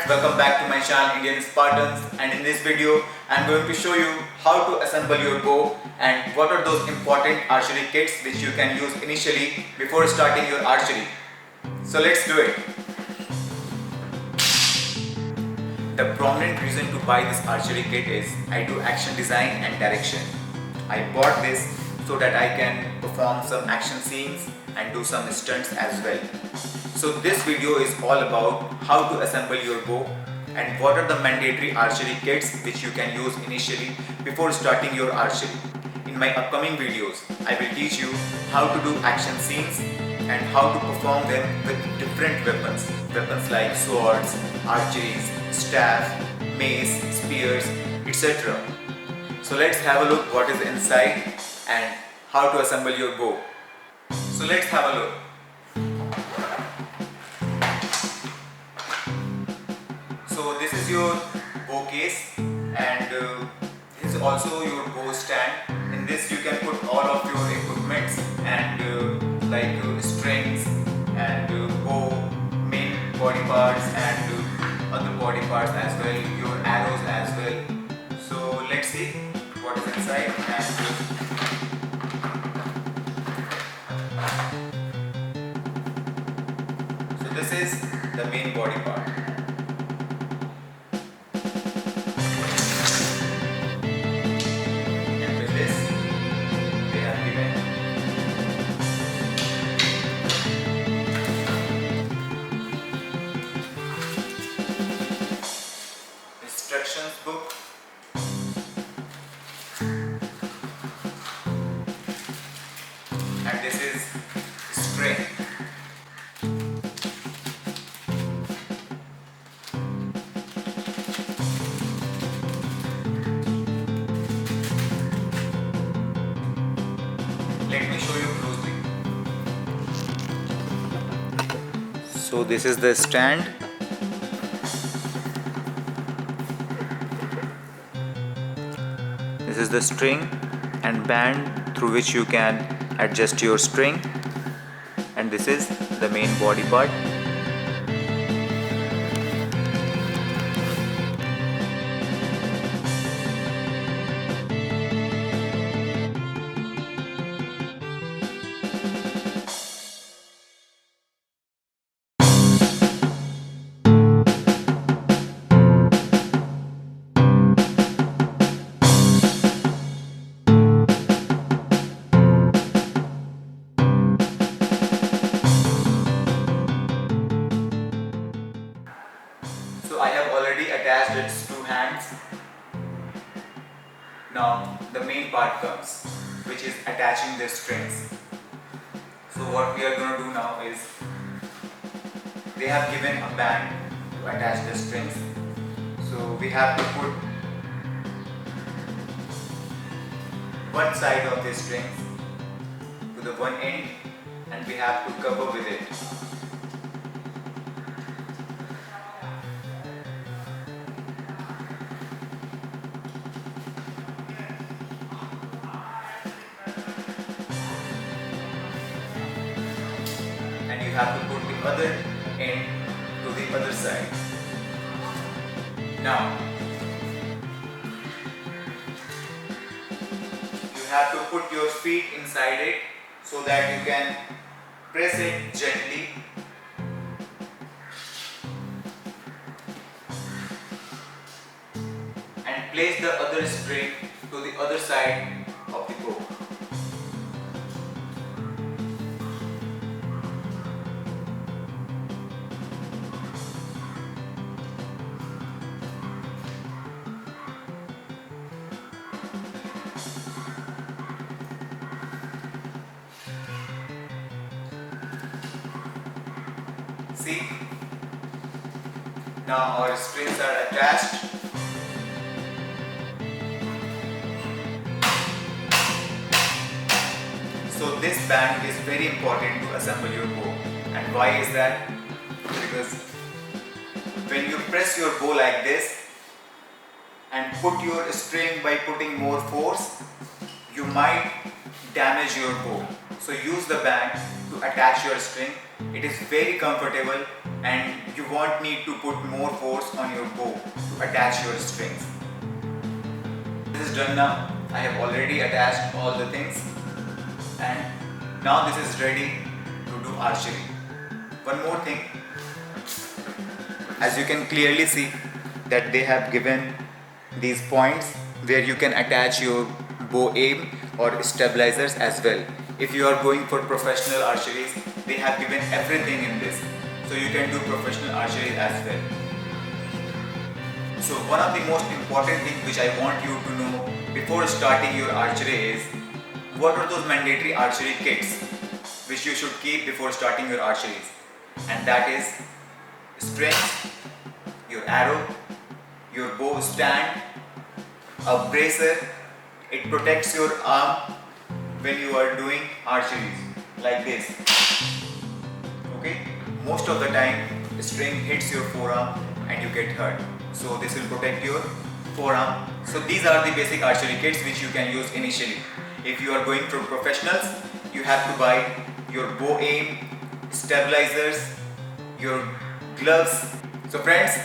welcome back to my channel Indian Spartans, and in this video I am going to show you how to assemble your bow and what are those important archery kits which you can use initially before starting your archery. So let's do it. The prominent reason to buy this archery kit is I do action design and direction. I bought this so that I can perform some action scenes and do some stunts as well. So this video is all about how to assemble your bow and what are the mandatory archery kits which you can use initially before starting your archery. In my upcoming videos, I will teach you how to do action scenes and how to perform them with different weapons. Weapons like swords, archeries, staff, mace, spears, etc. So let's have a look what is inside and how to assemble your bow. So let's have a look. So this is your bow case and this is also your bow stand. In this you can put all of your equipments and like strings and bow, main body parts and other body parts as well, your arrows as well. So let's see what is inside so this is the main body part. And with this they have given instructions book, and this is string. Let me show you closely. So this is the stand. This is the string and band through which you can adjust your string, and this is the main body part. So I have already attached its two hands. Now the main part comes, which is attaching the strings. So what we are going to do now is, they have given a band to attach the strings. So we have to put one side of the strings to the one end and we have to cover with it. And you have to put the other end to the other side. Now, you have to put your feet inside it so that you can press it gently. And place the other string to the other side of the bow. See, now our strings are attached. So this band is very important to assemble your bow. And why is that? Because when you press your bow like this and put your string by putting more force, you might damage your bow. So use the band to attach your string. It is very comfortable and you won't need to put more force on your bow to attach your strings. This is done now. I have already attached all the things, and now this is ready to do archery. One more thing, as you can clearly see that they have given these points where you can attach your bow aim or stabilizers as well. If you are going for professional archeries, they have given everything in this, so you can do professional archery as well. So one of the most important things which I want you to know before starting your archery is, what are those mandatory archery kits which you should keep before starting your archeries? And that is strings, your arrow, your bow stand, a bracer. It protects your arm when you are doing archeries like this. Okay, most of the time the string hits your forearm and you get hurt, so this will protect your forearm. So these are the basic archery kits which you can use initially. If you are going for professionals, you have to buy your bow aim, stabilizers, your gloves. So friends,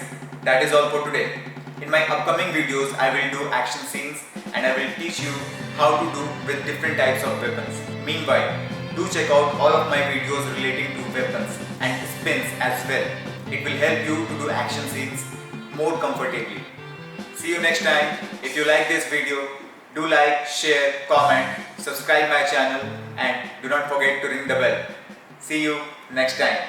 that is all for today. In my upcoming videos, I will do action scenes and I will teach you how to do with different types of weapons. Meanwhile, do check out all of my videos relating to weapons and spins as well. It will help you to do action scenes more comfortably. See you next time. If you like this video, do like, share, comment, subscribe my channel, and do not forget to ring the bell. See you next time.